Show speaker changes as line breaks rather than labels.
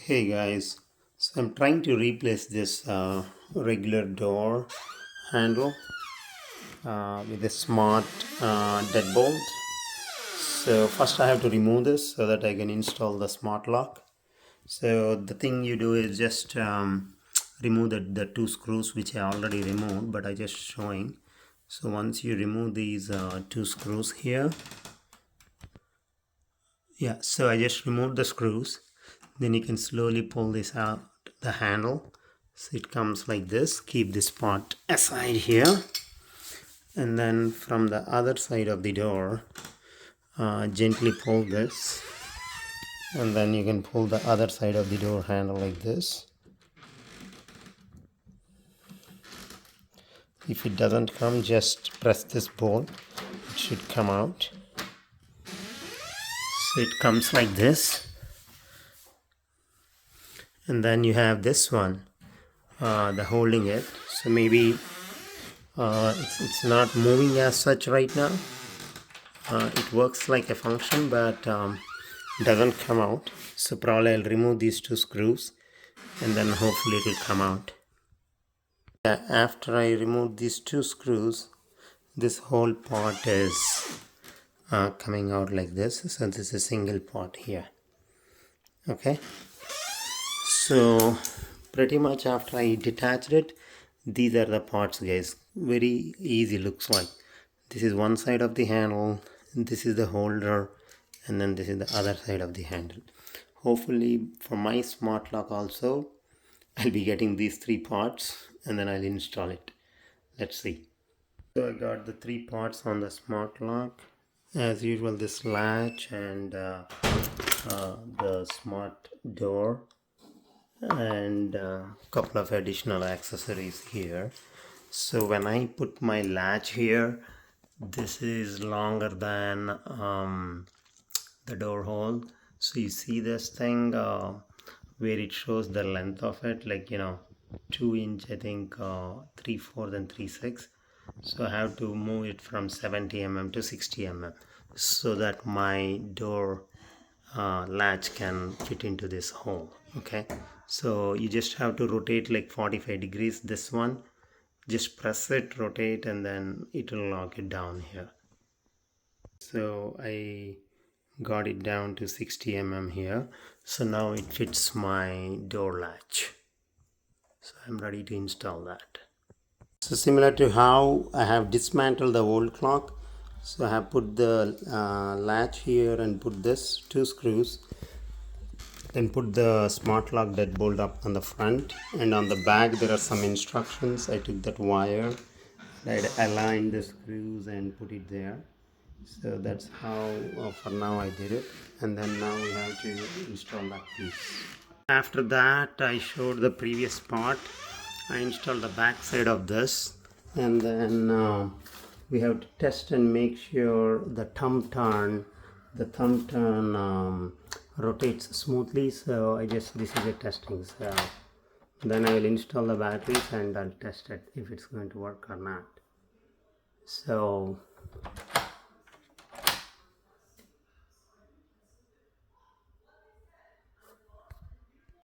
Hey guys, so I'm trying to replace this regular door handle with a smart deadbolt. So first I have to remove this so that I can install the smart lock. So the thing you do is just remove the two screws which I already removed, but I just showing. So once you remove these two screws here, yeah, so I just removed the screws. Then you can slowly pull this out the handle. So it comes like this. Keep this part aside here. And then from the other side of the door, gently pull this. And then you can pull the other side of the door handle like this. If it doesn't come, just press this bolt. It should come out. So it comes like this. And then you have this one, the holding it. So maybe it's not moving as such right now. It works like a function, but doesn't come out. So probably I'll remove these two screws and then hopefully it will come out. After I remove these two screws, this whole part is coming out like this. So this is a single part here. Okay, so pretty much after I detached it, these are the parts, guys. Very easy looks like. This is one side of the handle, this is the holder, and then this is the other side of the handle. Hopefully for my smart lock also I'll be getting these three parts and then I'll install it. Let's see. So I got the three parts on the smart lock. As usual, this latch and the smart door and a couple of additional accessories here. So when I put my latch here, this is longer than the door hole. So you see this thing where it shows the length of it, like 2 inch, I think 3/4 and 3/6. So I have to move it from 70 mm to 60 mm so that my door latch can fit into this hole. Okay, so you just have to rotate like 45 degrees. This one, just press it, rotate, and then it will lock it down here. So I got it down to 60 mm here. So now it fits my door latch. So I'm ready to install that. So similar to how I have dismantled the old clock, so I have put the latch here and put this two screws, then put the smart lock deadbolt up on the front, and on the back there are some instructions. I took that wire, I aligned the screws and put it there. So that's how for now I did it, and then now we have to install that piece. After that I showed the previous part. I installed the back side of this, and then we have to test and make sure the thumb turn rotates smoothly. So this is a testing. So then I will install the batteries and I'll test it if it's going to work or not. So